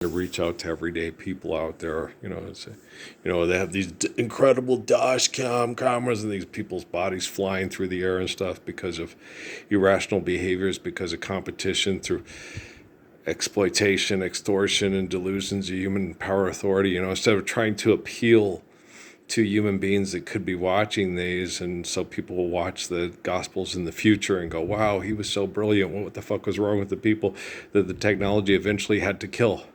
to reach out to everyday people out there. They have these incredible dash cam cameras and these people's bodies flying through the air and stuff because of irrational behaviors, because of competition through exploitation, extortion, and delusions of human power authority. Instead of trying to appeal to human beings that could be watching these, and so people will watch the Gospels in the future and go, wow, he was so brilliant. What the fuck was wrong with the people that the technology eventually had to kill?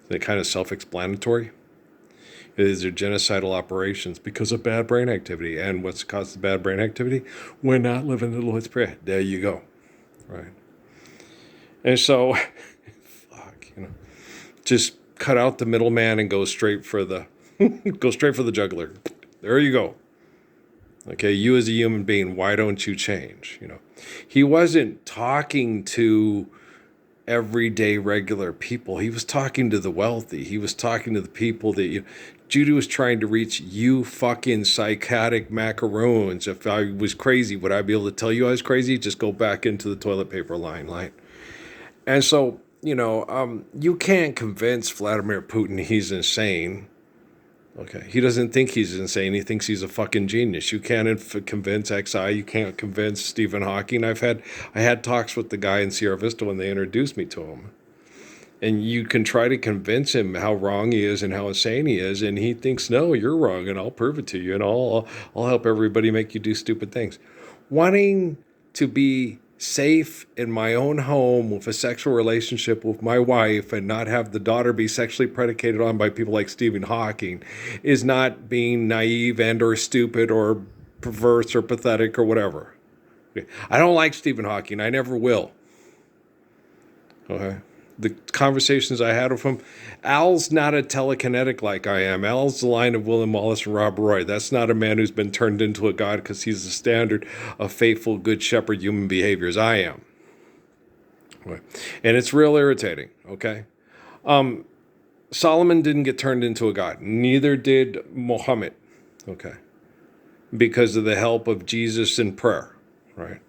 They're kind of self-explanatory. These are genocidal operations because of bad brain activity. And what's caused the bad brain activity? We're not living the Lord's Prayer. There you go. Right. And so, just cut out the middleman and go straight for the jugular. There you go. Okay, you as a human being, why don't you change? He wasn't talking to everyday regular people. He was talking to the wealthy. He was talking to the people that Judy was trying to reach. You fucking psychotic macaroons. If I was crazy, would I be able to tell you I was crazy? Just go back into the toilet paper line. And so, you can't convince Vladimir Putin he's insane. Okay, he doesn't think he's insane. He thinks he's a fucking genius. You can't convince XI. You can't convince Stephen Hawking. I had talks with the guy in Sierra Vista when they introduced me to him, and you can try to convince him how wrong he is and how insane he is, and he thinks, no, you're wrong, and I'll prove it to you, and I'll help everybody make you do stupid things. Wanting to be safe in my own home with a sexual relationship with my wife and not have the daughter be sexually predicated on by people like Stephen Hawking is not being naive and or stupid or perverse or pathetic or whatever. I don't like Stephen Hawking. I never will. Okay. The conversations I had with him, Al's not a telekinetic like I am. Al's the line of William Wallace and Rob Roy. That's not a man who's been turned into a god because he's the standard of faithful, good shepherd human behaviors. I am. Okay. And it's real irritating, okay? Solomon didn't get turned into a god. Neither did Muhammad, okay? Because of the help of Jesus in prayer, right?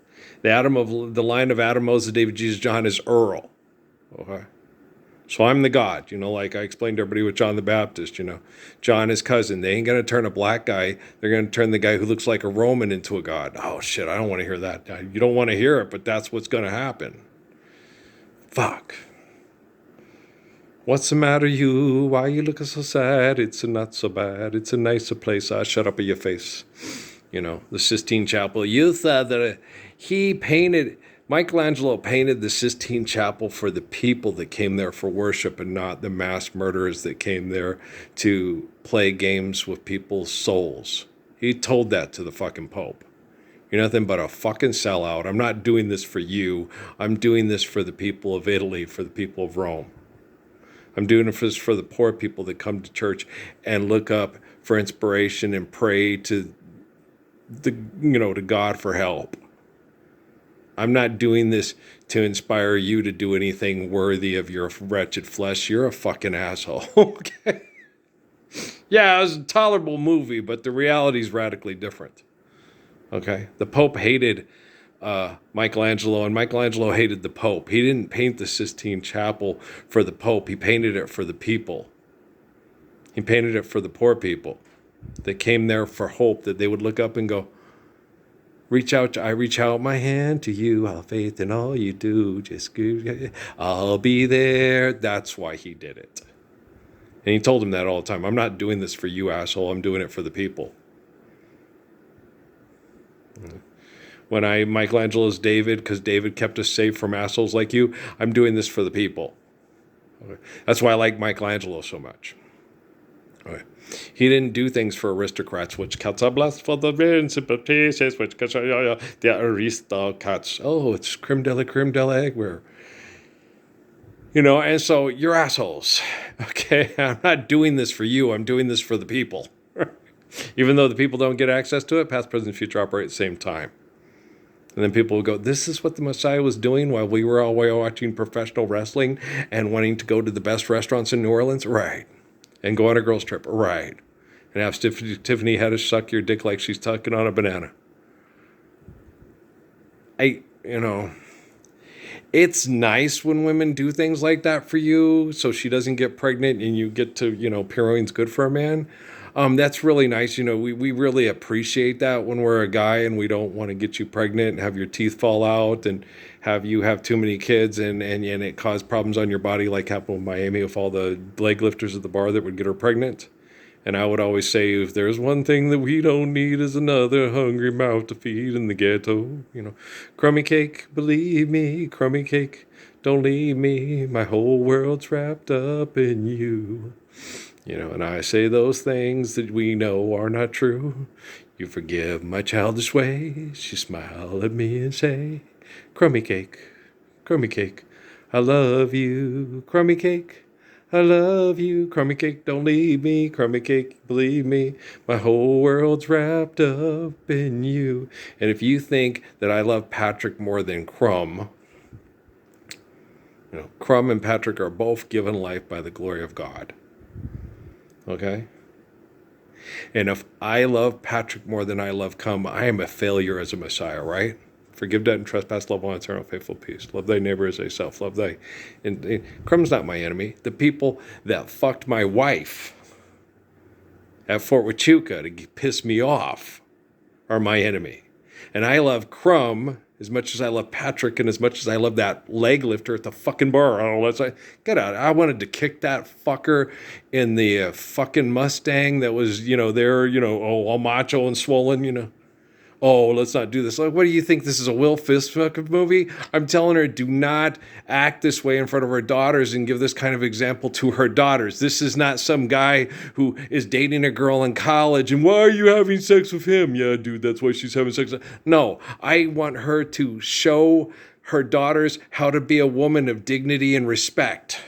The line of Adam, Moses, David, Jesus, John is Earl. Okay. So I'm the God, like I explained to everybody with John the Baptist, John, his cousin. They ain't going to turn a black guy. They're going to turn the guy who looks like a Roman into a God. Oh, shit, I don't want to hear that. You don't want to hear it, but that's what's going to happen. Fuck. What's the matter, you? Why you looking so sad? It's not so bad. It's a nicer place. Shut up in your face. The Sistine Chapel. You thought that Michelangelo painted the Sistine Chapel for the people that came there for worship and not the mass murderers that came there to play games with people's souls. He told that to the fucking Pope. You're nothing but a fucking sellout. I'm not doing this for you. I'm doing this for the people of Italy, for the people of Rome. I'm doing it for the poor people that come to church and look up for inspiration and pray to to God for help. I'm not doing this to inspire you to do anything worthy of your wretched flesh. You're a fucking asshole. Okay. Yeah, it was a tolerable movie, but the reality is radically different. Okay. The Pope hated Michelangelo, and Michelangelo hated the Pope. He didn't paint the Sistine Chapel for the Pope. He painted it for the people. He painted it for the poor people that came there for hope, that they would look up and go, I reach out my hand to you, I'll have faith in all you do, I'll be there. That's why he did it. And he told him that all the time. I'm not doing this for you, asshole. I'm doing it for the people. When Michelangelo's David, because David kept us safe from assholes like you, I'm doing this for the people. Okay. That's why I like Michelangelo so much. Okay. He didn't do things for aristocrats, which cats are blessed for the simple pieces, which cats are the aristocrats. Oh, it's creme de la eggware. And so you're assholes. Okay, I'm not doing this for you. I'm doing this for the people. Even though the people don't get access to it, past, present, future operate at the same time. And then people will go, this is what the Messiah was doing while we were all watching professional wrestling and wanting to go to the best restaurants in New Orleans? Right. And go on a girls' trip? Right. And have Tiffany Haddish suck your dick like she's tucking on a banana. It's nice when women do things like that for you so she doesn't get pregnant and you get to, Pureeing's good for a man. That's really nice. We really appreciate that when we're a guy and we don't want to get you pregnant and have your teeth fall out and have you have too many kids and it cause problems on your body like happened with Miami with all the leg lifters at the bar that would get her pregnant. And I would always say, if there's one thing that we don't need is another hungry mouth to feed in the ghetto. Krummiee Cake, believe me, Krummiee Cake, don't leave me. My whole world's wrapped up in you. And I say those things that we know are not true. You forgive my childish ways. You smile at me and say, Krummiee Cake, Krummiee Cake, I love you. Krummiee Cake, I love you. Krummiee Cake, don't leave me. Krummiee Cake, believe me. My whole world's wrapped up in you. And if you think that I love Patrick more than Crumb, Crumb and Patrick are both given life by the glory of God. Okay? And if I love Patrick more than I love Crumb, I am a failure as a Messiah, right? Forgive debt and trespass, love one, eternal, faithful peace. Love thy neighbor as thyself. Love thy... And Crumb's not my enemy. The people that fucked my wife at Fort Huachuca to piss me off are my enemy. And I love Crumb as much as I love Patrick and as much as I love that leg lifter at the fucking bar. Get out. I wanted to kick that fucker in the fucking Mustang that was, there, all macho and swollen, Oh, let's not do this. Like, what do you think? This is a Will Fist fucking movie? I'm telling her, do not act this way in front of her daughters and give this kind of example to her daughters. This is not some guy who is dating a girl in college and why are you having sex with him? Yeah, dude, that's why she's having sex. No, I want her to show her daughters how to be a woman of dignity and respect.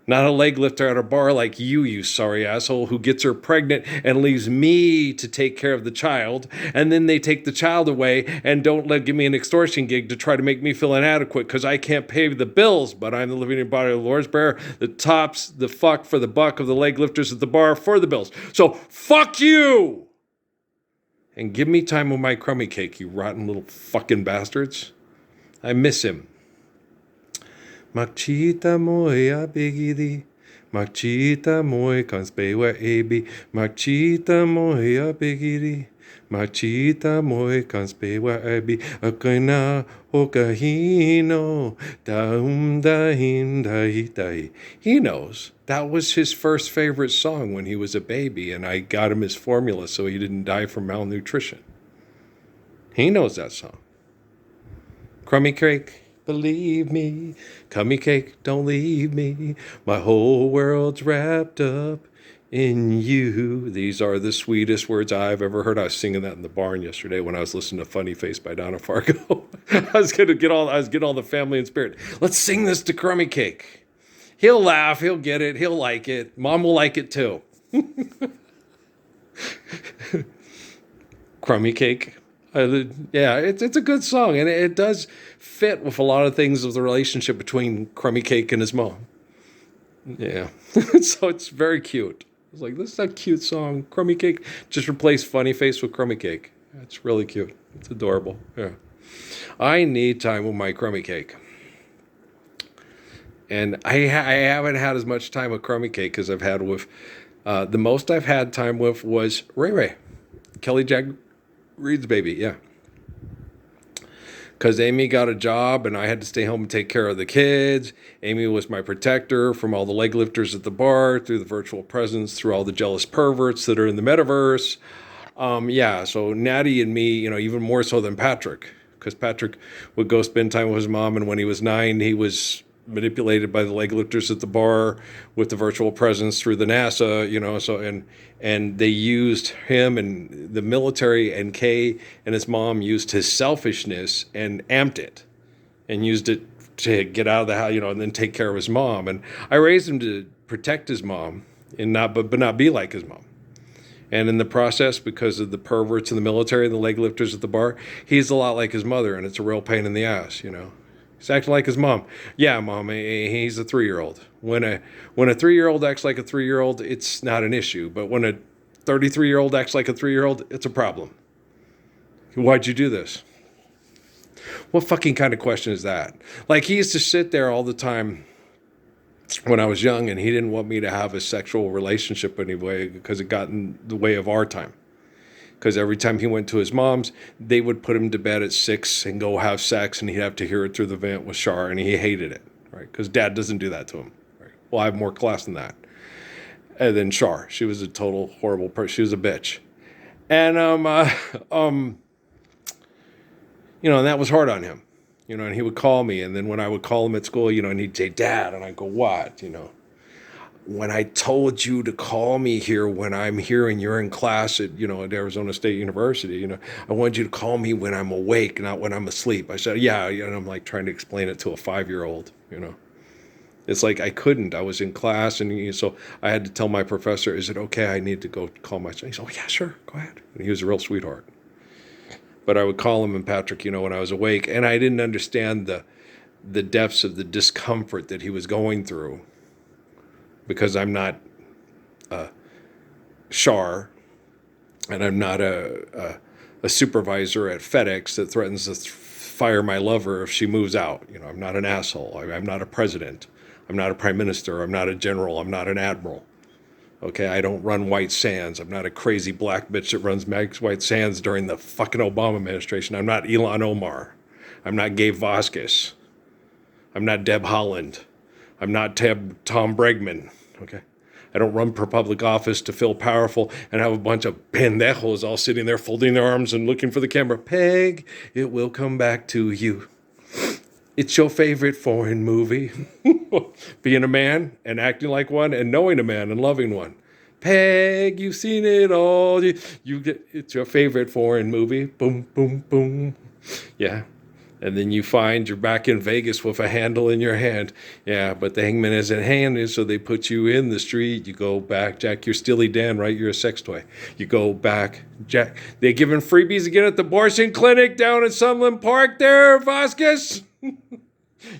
Not a leg lifter at a bar like you sorry asshole, who gets her pregnant and leaves me to take care of the child. And then they take the child away and don't give me an extortion gig to try to make me feel inadequate because I can't pay the bills. But I'm the living body of the Lord's Prayer, the tops, the fuck for the buck of the leg lifters at the bar for the bills. So fuck you! And give me time with my Krummiee Cake, you rotten little fucking bastards. I miss him. Machita moya bigidi, machita moy kanspewa ebi, machita moya bigidi, machita moy kanspewa ebi, akana okahino, dahin dahi. He knows. That was his first favorite song when he was a baby, and I got him his formula so he didn't die from malnutrition. He knows that song. Krummiee Cake, believe me. Krummiee Cake, don't leave me. My whole world's wrapped up in you. These are the sweetest words I've ever heard. I was singing that in the barn yesterday when I was listening to Funny Face by Donna Fargo. I was getting all the family in spirit. Let's sing this to Krummiee Cake. He'll laugh, he'll get it, he'll like it. Mom will like it too. Krummiee Cake. Yeah, it's a good song, and it does fit with a lot of things of the relationship between Krummiee Cake and his mom. Yeah, so it's very cute. It's like, this is a cute song. Krummiee Cake, just replace Funny Face with Krummiee Cake. It's really cute. It's adorable. Yeah, I need time with my Krummiee Cake, and I haven't had as much time with Krummiee Cake as I've had with. The most I've had time with was Ray Ray, Kelly Jack Reed's baby, yeah. Because Amy got a job and I had to stay home and take care of the kids. Amy was my protector from all the leg lifters at the bar, through the virtual presence, through all the jealous perverts that are in the metaverse. So Natty and me, even more so than Patrick. Because Patrick would go spend time with his mom, and when he was 9, he was manipulated by the leg lifters at the bar with the virtual presence through the NASA, and they used him, and the military and Kay and his mom used his selfishness and amped it and used it to get out of the house, and then take care of his mom. And I raised him to protect his mom and not be like his mom. And in the process, because of the perverts in the military and the leg lifters at the bar, he's a lot like his mother, and it's a real pain in the ass, He's acting like his mom. Yeah, Mom, he's a 3-year-old. When a 3-year-old acts like a 3-year-old, it's not an issue. But when a 33-year-old acts like a 3-year-old, it's a problem. Why'd you do this? What fucking kind of question is that? Like, he used to sit there all the time when I was young, and he didn't want me to have a sexual relationship anyway because it got in the way of our time. Because every time he went to his mom's, they would put him to bed at 6 and go have sex, and he'd have to hear it through the vent with Char, and he hated it, right? Because Dad doesn't do that to him. Right? Well, I have more class than that. And then Char, she was a total horrible person. She was a bitch. And, and that was hard on him. And he would call me, and then when I would call him at school, and he'd say, Dad, and I'd go, what, when I told you to call me here when I'm here and you're in class at Arizona State University, I wanted you to call me when I'm awake, not when I'm asleep. I said, yeah, and I'm like trying to explain it to a 5-year-old, It's like I couldn't. I was in class, and so I had to tell my professor, is it okay? I need to go call my son. He said, oh, yeah, sure, go ahead. And he was a real sweetheart. But I would call him and Patrick, when I was awake, and I didn't understand the depths of the discomfort that he was going through. Because I'm not Char, and I'm not a supervisor at FedEx that threatens to fire my lover if she moves out. I'm not an asshole. I'm not a president. I'm not a prime minister. I'm not a general. I'm not an admiral. Okay, I don't run White Sands. I'm not a crazy black bitch that runs Max White Sands during the fucking Obama administration. I'm not Ilhan Omar. I'm not Gabe Vasquez. I'm not Deb Haaland. I'm not Tom Bregman, okay? I don't run for public office to feel powerful and have a bunch of pendejos all sitting there folding their arms and looking for the camera. Peg, it will come back to you. It's your favorite foreign movie. Being a man and acting like one and knowing a man and loving one. Peg, you've seen it all. It's your favorite foreign movie. Boom, boom, boom. Yeah. And then you find you're back in Vegas with a handle in your hand. Yeah, but the hangman isn't handed, so they put you in the street. You go back, Jack, you're Steely Dan, right? You're a sex toy. You go back, Jack. They're giving freebies again at the abortion clinic down in Sunland Park there, Vasquez.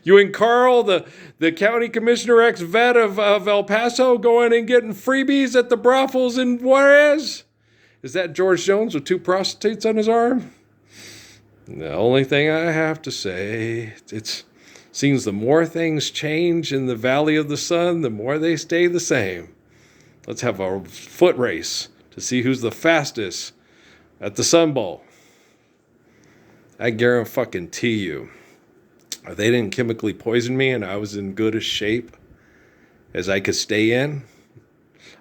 You and Carl, the county commissioner ex-vet of El Paso, going and getting freebies at the brothels in Juarez? Is that George Jones with 2 prostitutes on his arm? The only thing I have to say, it seems the more things change in the Valley of the Sun, the more they stay the same. Let's have a foot race to see who's the fastest at the Sun Bowl. I guarantee you, if they didn't chemically poison me and I was in good a shape as I could stay in,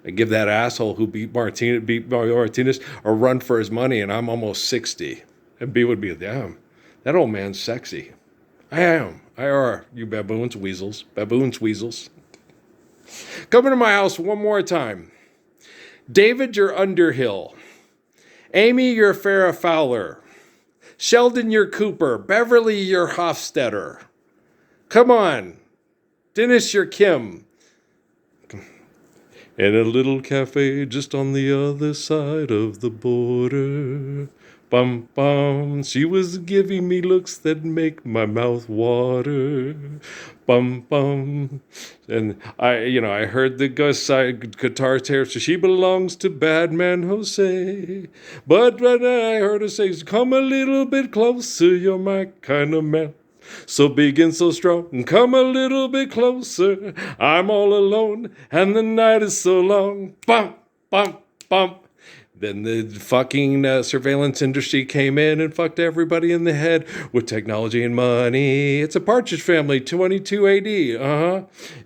I'd give that asshole who beat Martinez a run for his money, and I'm almost 60. And B would be, damn, that old man's sexy. I am. I are, you baboons, weasels. Baboons, weasels. Come into my house one more time. David, you're Underhill. Amy, you're Farrah Fowler. Sheldon, you're Cooper. Beverly, you're Hofstetter. Come on. Dennis, you're Kim. In a little cafe just on the other side of the border. Bum, bum, she was giving me looks that make my mouth water. Bum, bum. And I heard the guitar tear, so she belongs to Badman Jose. But when I heard her say, come a little bit closer, you're my kind of man. So big and so strong, come a little bit closer. I'm all alone, and the night is so long. Bum, bum, bum. Then the fucking surveillance industry came in and fucked everybody in the head with technology and money. It's a Partridge Family, 22 AD.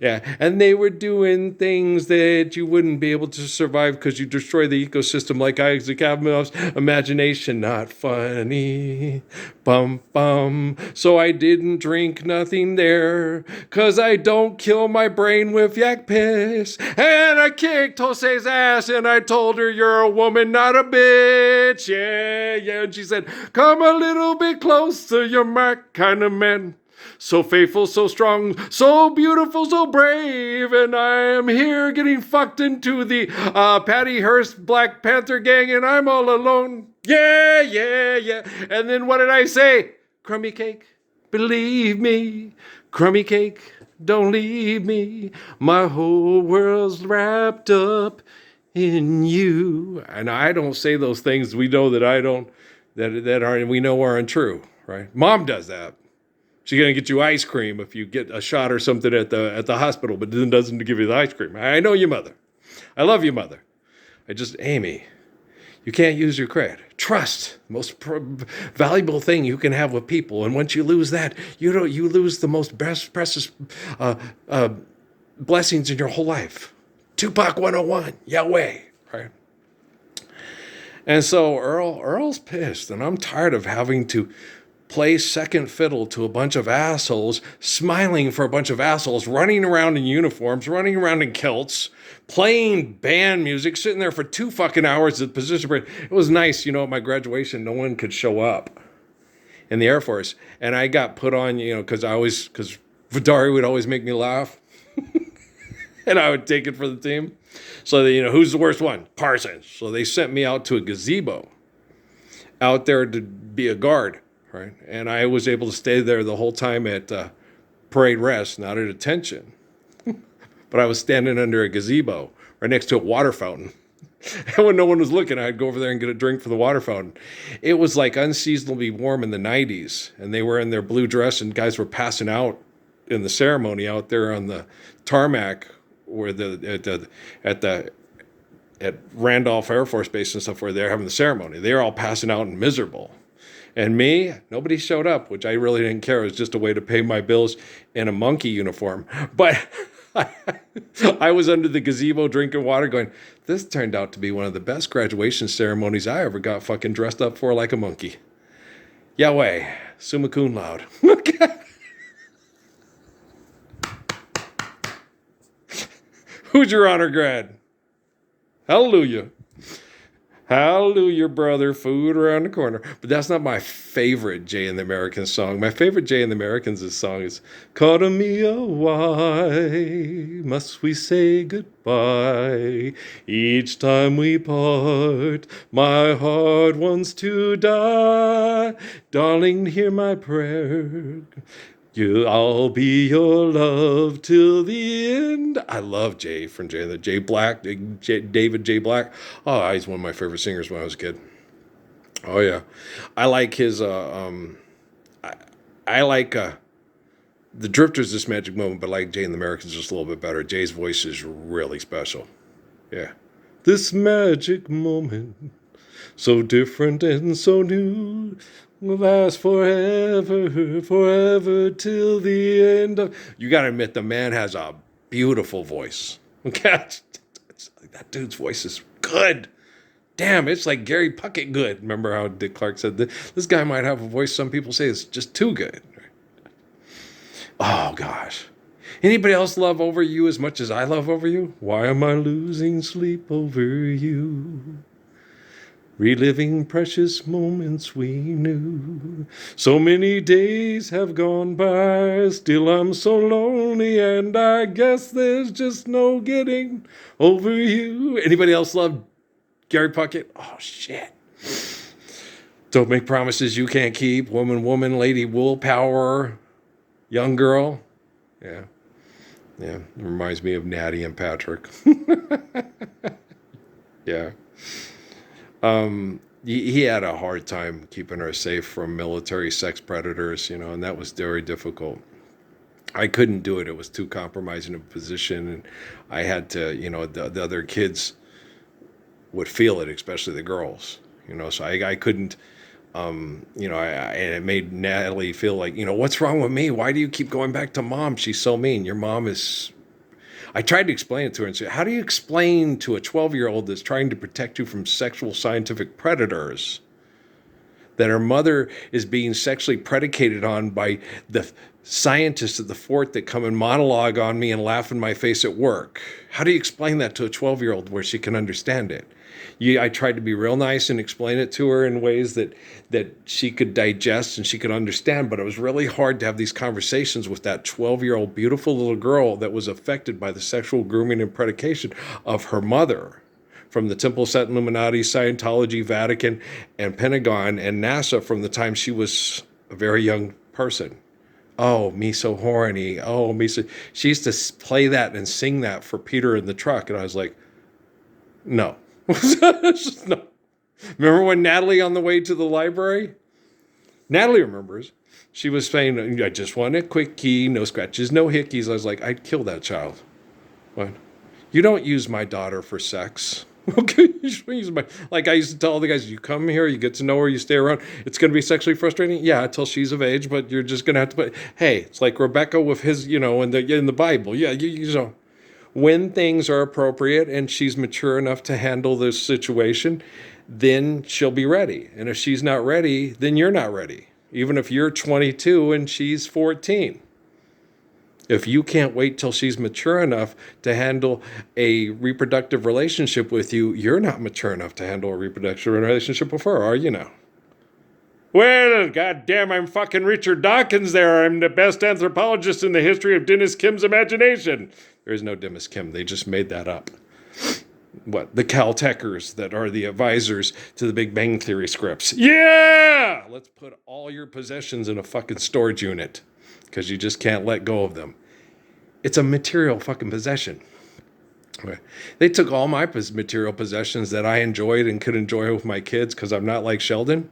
Yeah, and they were doing things that you wouldn't be able to survive because you destroy the ecosystem like Isaac Asimov's imagination. Not funny. Bum, bum. So I didn't drink nothing there because I don't kill my brain with yak piss. And I kicked Jose's ass and I told her, you're a woman, not a bitch. Yeah, yeah. And she said, come a little bit closer, you're my kind of man. So faithful, so strong, so beautiful, so brave. And I am here getting fucked into the Patty Hearst Black Panther gang, and I'm all alone. Yeah, yeah, yeah. And then what did I say? Krummiee Cake, believe me. Krummiee Cake, don't leave me. My whole world's wrapped up in you. And I don't say those things we know that I don't, that aren't, we know aren't true, right? Mom does that. She's going to get you ice cream if you get a shot or something at the hospital, but then doesn't give you the ice cream. I know your mother. I love your mother. Amy, you can't use your credit. Trust, the most valuable thing you can have with people. And once you lose that, you lose the most precious blessings in your whole life. Tupac 101, Yahweh, right? And so Earl's pissed, and I'm tired of having to play second fiddle to a bunch of assholes, smiling for a bunch of assholes, running around in uniforms, running around in kilts, playing band music, sitting there for 2 fucking hours at position break. It was nice, at my graduation, no one could show up in the Air Force. And I got put on, because Vidari would always make me laugh. And I would take it for the team. So, who's the worst one? Parsons. So they sent me out to a gazebo out there to be a guard. Right, and I was able to stay there the whole time at parade rest, not at attention. But I was standing under a gazebo right next to a water fountain. And when no one was looking, I'd go over there and get a drink for the water fountain. It was like unseasonably warm in the 90s, and they were in their blue dress, and guys were passing out in the ceremony out there on the tarmac, where at Randolph Air Force Base and stuff, where they're having the ceremony. They were all passing out and miserable. And me, nobody showed up, which I really didn't care. It was just a way to pay my bills in a monkey uniform. But I was under the gazebo drinking water going, this turned out to be one of the best graduation ceremonies I ever got fucking dressed up for like a monkey. Yahweh, summa cum laude. Who's your honor grad? Hallelujah. Hallelujah, brother, food around the corner. But that's not my favorite Jay and the Americans song. My favorite Jay and the Americans song is, Krummiee, why must we say goodbye? Each time we part, my heart wants to die. Darling, hear my prayer. I'll be your love till the end. I love Jay from Jay Black, David J. Black. Oh, he's one of my favorite singers when I was a kid. Oh yeah, I like his. I like the Drifters, This Magic Moment, but I like Jay and the Americans just a little bit better. Jay's voice is really special. Yeah, this magic moment, so different and so new. Will last forever, forever till the end of... You got to admit, the man has a beautiful voice. Okay? That dude's voice is good. Damn, it's like Gary Puckett good. Remember how Dick Clark said that? This guy might have a voice some people say is just too good. Oh, gosh. Anybody else love Over You as much as I love Over You? Why am I losing sleep over you? Reliving precious moments we knew. So many days have gone by, still I'm so lonely, and I guess there's just no getting over you. Anybody else love Gary Puckett? Oh, shit. Don't make promises you can't keep. Woman, woman, lady, willpower, young girl. Yeah. Yeah, it reminds me of Natty and Patrick. Yeah. He had a hard time keeping her safe from military sex predators, and that was very difficult. I couldn't do it. It was too compromising a position, and I had to, the other kids would feel it, especially the girls, so I couldn't, and it made Natalie feel like, what's wrong with me? Why do you keep going back to mom? She's so mean. Your mom is... I tried to explain it to her and say, how do you explain to a 12-year-old that's trying to protect you from sexual scientific predators that her mother is being sexually predicated on by the scientists at the fort that come and monologue on me and laugh in my face at work? How do you explain that to a 12-year-old where she can understand it? I tried to be real nice and explain it to her in ways that she could digest and she could understand, but it was really hard to have these conversations with that 12-year-old beautiful little girl that was affected by the sexual grooming and predication of her mother from the Temple Set Illuminati, Scientology, Vatican, and Pentagon, and NASA from the time she was a very young person. Oh, me so horny. Oh, me so... She used to play that and sing that for Peter in the truck, and I was like, no. No. Remember when Natalie on the way to the library? Natalie remembers. She was saying, I just want a quickie, no scratches, no hickeys. I was like, I'd kill that child. What? You don't use my daughter for sex. Okay, you should use my, like I used to tell all the guys, you come here, you get to know her, you stay around. It's going to be sexually frustrating, yeah, until she's of age, but you're just going to have to put. Hey, it's like Rebecca with his, in the Bible. Yeah, you know, when things are appropriate and she's mature enough to handle this situation, then she'll be ready. And if she's not ready, then you're not ready. Even if you're 22 and she's 14. If you can't wait till she's mature enough to handle a reproductive relationship with you, you're not mature enough to handle a reproductive relationship with her, are you now? Well, goddamn, I'm fucking Richard Dawkins there. I'm the best anthropologist in the history of Dennis Kim's imagination. There is no Dennis Kim. They just made that up. What? The Caltechers that are the advisors to the Big Bang Theory scripts. Yeah! Let's put all your possessions in a fucking storage unit because you just can't let go of them. It's a material fucking possession. Okay. They took all my material possessions that I enjoyed and could enjoy with my kids because I'm not like Sheldon,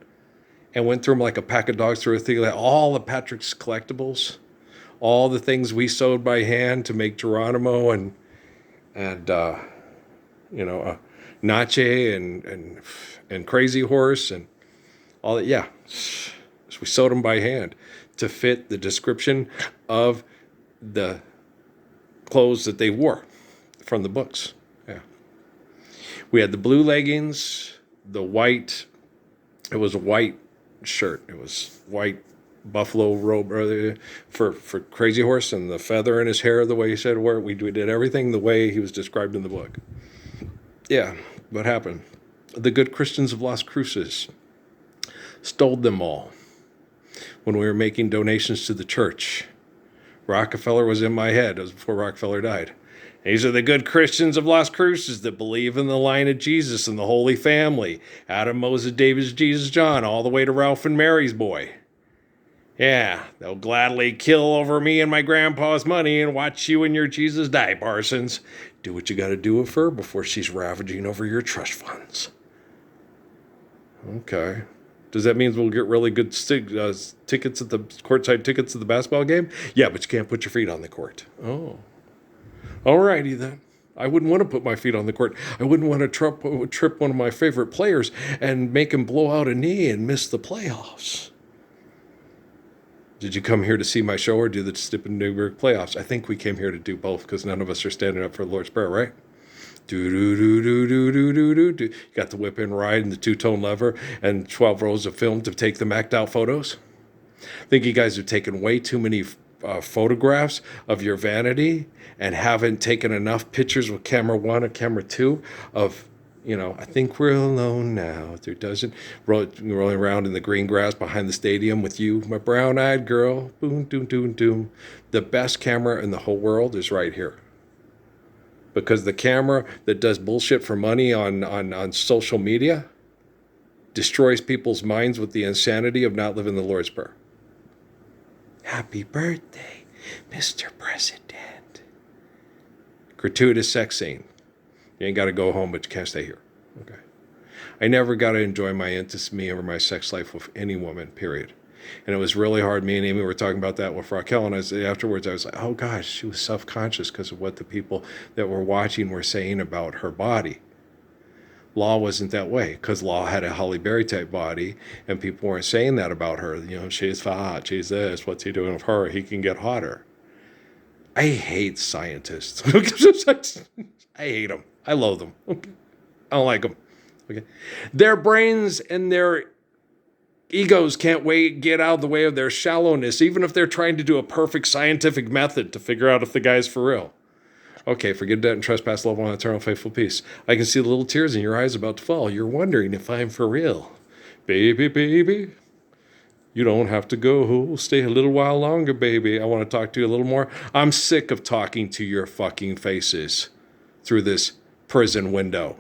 and went through them like a pack of dogs through a thing. Like all of Patrick's collectibles, all the things we sewed by hand to make Geronimo and Nache and Crazy Horse and all that. Yeah, so we sewed them by hand to fit the description of the clothes that they wore from the books. Yeah, we had the blue leggings, the white. It was a white shirt. It was white buffalo robe for Crazy Horse, and the feather in his hair, the way he said where we did everything the way he was described in the book. Yeah, what happened? The good Christians of Las Cruces stole them all when we were making donations to the church. Rockefeller was in my head. It was before Rockefeller died. These are the good Christians of Las Cruces that believe in the line of Jesus and the Holy Family. Adam, Moses, David, Jesus, John, all the way to Ralph and Mary's boy. Yeah, they'll gladly kill over me and my grandpa's money and watch you and your Jesus die, Parsons. Do what you got to do with her before she's ravaging over your trust funds. Okay. Does that mean we'll get really good tickets at the courtside tickets to the basketball game? Yeah, but you can't put your feet on the court. Oh. All righty then. I wouldn't want to put my feet on the court. I wouldn't want to trip one of my favorite players and make him blow out a knee and miss the playoffs. Did you come here to see my show or do the Stipend Newberg playoffs? I think we came here to do both because none of us are standing up for the Lord's Prayer, right? Do. You got the whip in ride and the two-tone lever and 12 rolls of film to take the macked out photos. I think you guys have taken way too many photographs of your vanity and haven't taken enough pictures with camera 1 and camera 2 of, I think we're alone now. There doesn't rolling around in the green grass behind the stadium with you, my brown-eyed girl. Boom, doom, doom, doom. The best camera in the whole world is right here. Because the camera that does bullshit for money on social media destroys people's minds with the insanity of not living the Lord's Prayer. Happy birthday, Mr. President. Gratuitous sex scene. You ain't got to go home, but you can't stay here. Okay. I never got to enjoy my intimacy or my sex life with any woman, period. And it was really hard. Me and Amy were talking about that with Raquel, and afterwards I was like, oh gosh, she was self-conscious because of what the people that were watching were saying about her body. Law wasn't that way because Law had a Halle Berry type body, and people weren't saying that about her. She's hot, she's this, what's he doing with her? He can get hotter. I hate scientists. I hate them. I loathe them. Okay. I don't like them. Okay. Their brains and their egos can't get out of the way of their shallowness, even if they're trying to do a perfect scientific method to figure out if the guy's for real. Okay, forgive debt and trespass, love one, eternal, faithful peace. I can see the little tears in your eyes about to fall. You're wondering if I'm for real. Baby. You don't have to go. Stay a little while longer, baby. I want to talk to you a little more. I'm sick of talking to your fucking faces through this prison window.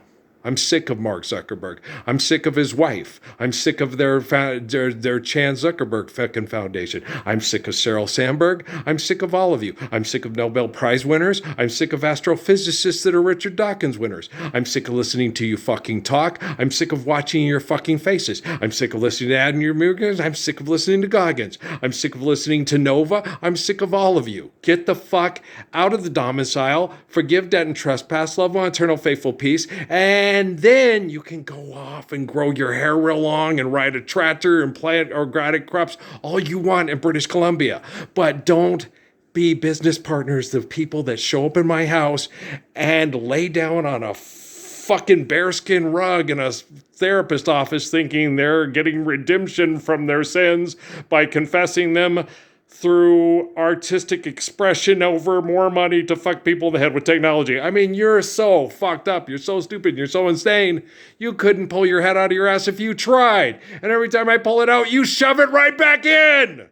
I'm sick of Mark Zuckerberg. I'm sick of his wife. I'm sick of their Chan Zuckerberg fucking foundation. I'm sick of Sheryl Sandberg. I'm sick of all of you. I'm sick of Nobel Prize winners. I'm sick of astrophysicists that are Richard Dawkins winners. I'm sick of listening to you fucking talk. I'm sick of watching your fucking faces. I'm sick of listening to Adam your Mirgans. I'm sick of listening to Goggins. I'm sick of listening to Nova. I'm sick of all of you. Get the fuck out of the domicile. Forgive debt and trespass. Love one eternal faithful peace. And then you can go off and grow your hair real long and ride a tractor and plant organic crops all you want in British Columbia. But don't be business partners of people that show up in my house and lay down on a fucking bearskin rug in a therapist office thinking they're getting redemption from their sins by confessing them through artistic expression over more money to fuck people in the head with technology. I mean, you're so fucked up. You're so stupid. You're so insane. You couldn't pull your head out of your ass if you tried. And every time I pull it out, you shove it right back in.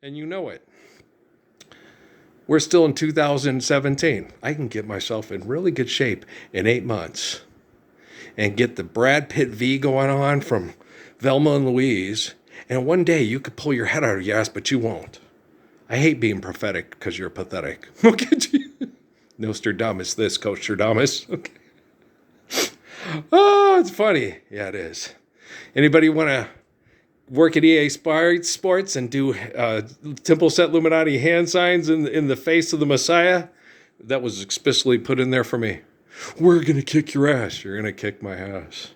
And you know it. We're still in 2017. I can get myself in really good shape in 8 months and get the Brad Pitt V going on from Velma and Louise. And one day you could pull your head out of your ass, but you won't. I hate being prophetic because you're pathetic. Okay. Nostradamus this, Coachstradamus. Okay. Oh, it's funny. Yeah, it is. Anybody want to work at EA Sports and do Temple Set Illuminati hand signs in the face of the Messiah? That was explicitly put in there for me. We're going to kick your ass. You're going to kick my ass.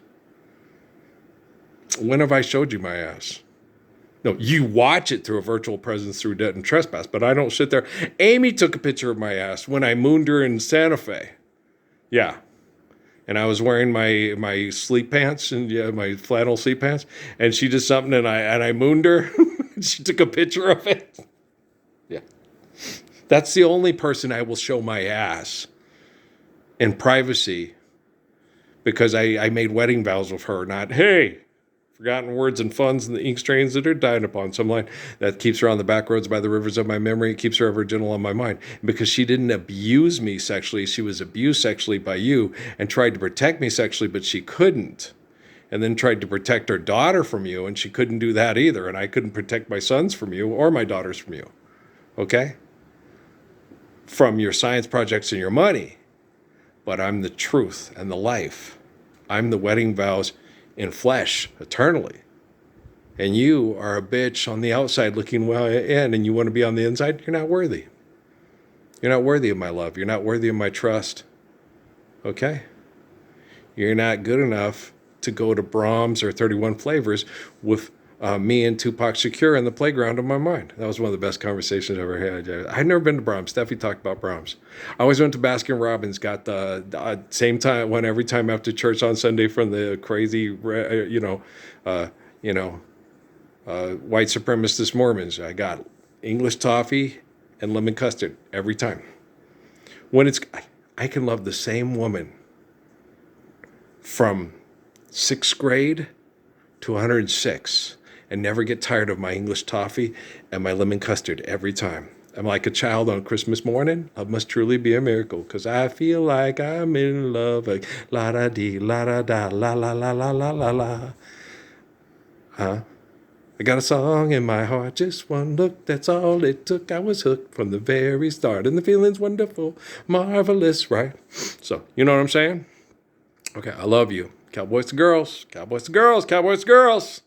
When have I showed you my ass? No, you watch it through a virtual presence through debt and trespass, but I don't sit there. Amy took a picture of my ass when I mooned her in Santa Fe. Yeah. And I was wearing my sleep pants and my flannel sleep pants, and she did something and I mooned her. She took a picture of it. Yeah. That's the only person I will show my ass in privacy because I made wedding vows with her, not, hey, forgotten words and funds and the ink stains that are dyed upon some line that keeps her on the back roads by the rivers of my memory. It keeps her ever gentle on my mind. Because she didn't abuse me sexually. She was abused sexually by you and tried to protect me sexually, but she couldn't. And then tried to protect her daughter from you, and she couldn't do that either. And I couldn't protect my sons from you or my daughters from you. Okay? From your science projects and your money. But I'm the truth and the life. I'm the wedding vows in flesh, eternally. And you are a bitch on the outside looking well in, and you want to be on the inside, you're not worthy. You're not worthy of my love. You're not worthy of my trust. Okay? You're not good enough to go to Brahms or 31 Flavors with me and Tupac Shakur in the playground of my mind. That was one of the best conversations I ever had. I'd never been to Brahms. Steffi talked about Brahms. I always went to Baskin Robbins, got the same time, went every time after church on Sunday from the crazy, white supremacist Mormons. I got English toffee and lemon custard every time. I can love the same woman from 6th grade to 106 and never get tired of my English toffee and my lemon custard every time. I'm like a child on Christmas morning. Love must truly be a miracle, because I feel like I'm in love. Like, la-da-dee, la-da-da, la-la-la-la-la-la-la. Huh? I got a song in my heart, just one look, that's all it took. I was hooked from the very start, and the feeling's wonderful, marvelous, right? So, you know what I'm saying? Okay, I love you. Cowboys to girls, cowboys to girls, cowboys to girls.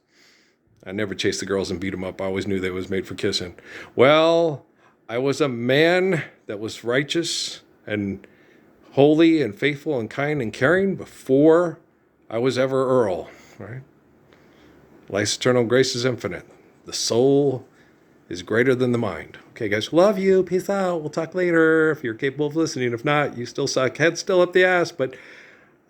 I never chased the girls and beat them up. I always knew they was made for kissing. Well, I was a man that was righteous and holy and faithful and kind and caring before I was ever Earl, right? Life's eternal grace is infinite. The soul is greater than the mind. Okay, guys, love you. Peace out. We'll talk later if you're capable of listening. If not, you still suck. Head still up the ass, but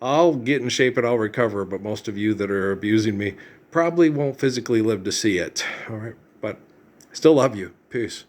I'll get in shape and I'll recover. But most of you that are abusing me probably won't physically live to see it. All right, but I still love you. Peace.